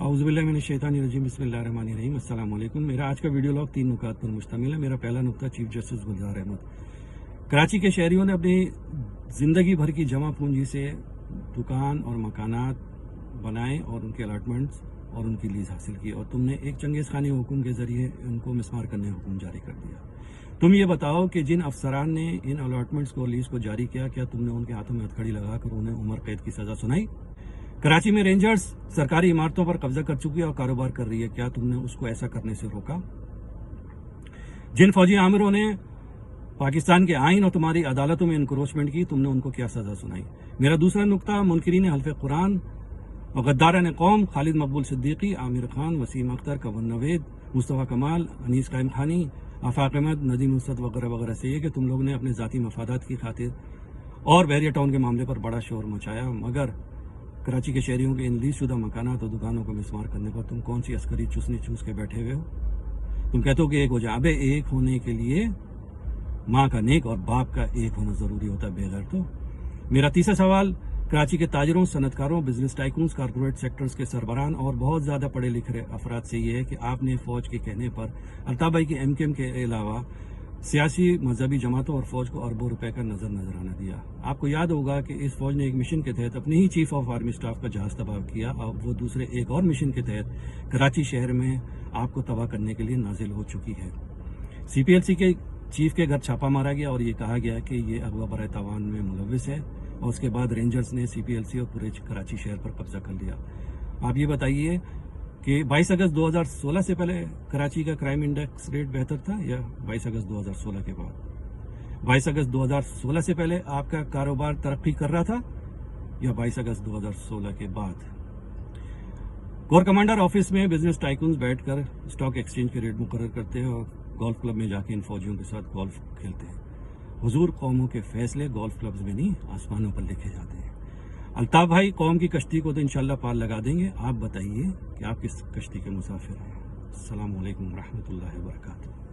आऊज़ु बिल्लाहि मिनश शैतानिर रजीम बिस्मिल्लाहिर्रहमानिर्रहीम। अस्सलाम वालेकुम। मेरा आज का वीडियो लॉग 3 नुकात पर मुश्तमिल है। मेरा पहला नुकता चीफ जस्टिस गुलजार अहमद। कराची के शहरियों ने अपनी ज़िंदगी भर की जमा पूंजी से दुकान और मकानात बनाए और उनके अलाटमेंट्स और उनकी लीज हासिल की, और तुमने एक चंगेज़ खानी हुक्म के ज़रिए उनको मिसमार करने हुक्म जारी कर दिया। तुम ये बताओ कि जिन अफसरान ने इन अलाटमेंट्स को लीज को जारी किया, क्या तुमने उनके हाथों में हथकड़ी लगाकर उन्हें उम्र कैद की सज़ा सुनाई? कराची में रेंजर्स सरकारी इमारतों पर कब्जा कर चुकी है और कारोबार कर रही है, क्या तुमने उसको ऐसा करने से रोका? जिन फौजी आमिरों ने पाकिस्तान के आइन और तुम्हारी अदालतों में इंक्रोचमेंट की, तुमने उनको क्या सजा सुनाई? मेरा दूसरा नुकता मुनकिरीन हल्फ़े कुरान और गद्दारान कौम खालिद मकबूल सिद्दीकी, आमिर खान, वसीम अख्तर, कवन नवेद, मुस्तफ़ा कमाल, अनीस कायम खानी, आफाक अहमद, नदीम नुसरत वगैरह वगैरह से ये कि तुम लोग ने अपने ज़ाती मफादात की खातिर और बैरियर टाउन के मामले पर बड़ा शोर मचाया, मगर कराची के शहरियों के इन लीज शुदा मकानात और दुकानों को मिसमार करने पर तुम कौन सी अस्करी चूसनी चूस के बैठे हुए हो? तुम कहते हो कि एक हो जाए। अबे एक होने के लिए माँ का नेक और बाप का एक होना ज़रूरी होता है, बेगैर तो। मेरा तीसरा सवाल कराची के ताजरों, सनतकारों, बिजनेस टाइकून्स, कारपोरेट सेक्टर्स के सरबराहान और बहुत ज़्यादा पढ़े लिखे अफराद से ये है कि आपने फ़ौज के कहने पर अल्ताफ़ भाई की एमकेएम के अलावा सियासी मजहबी जमातों और फौज को अरबों रुपए का नजराना दिया। आपको याद होगा कि इस फौज ने एक मिशन के तहत अपने ही चीफ ऑफ आर्मी स्टाफ का जहाज तबाह किया, और वो दूसरे एक और मिशन के तहत कराची शहर में आपको तबाह करने के लिए नाजिल हो चुकी है। CPLC के चीफ के घर छापा मारा गया और ये कहा गया कि ये अगवा बराए तावान में मुलविस है, और उसके बाद रेंजर्स ने CPLC और पूरे कराची शहर पर कब्जा कर लिया। आप ये बताइए कि 22 अगस्त 2016 से पहले कराची का क्राइम इंडेक्स रेट बेहतर था या 22 अगस्त 2016 के बाद? 22 अगस्त 2016 से पहले आपका कारोबार तरक्की कर रहा था या 22 अगस्त 2016 के बाद? कोर कमांडर ऑफिस में बिजनेस टाइकून्स बैठकर स्टॉक एक्सचेंज के रेट मुकर्रर करते हैं और गोल्फ क्लब में जाके इन फौजियों के साथ गोल्फ खेलते हैं। हुजूर, कौमों के फैसले गोल्फ क्लब्स में नहीं, आसमानों पर लिखे जाते हैं। अल्ताफ़ भाई कौम की कश्ती को तो इंशाल्लाह पार लगा देंगे। आप बताइए कि आप किस कश्ती के मुसाफिर हैं। अस्सलामु अलैकुम रहमतुल्लाहि व बरकातुहू।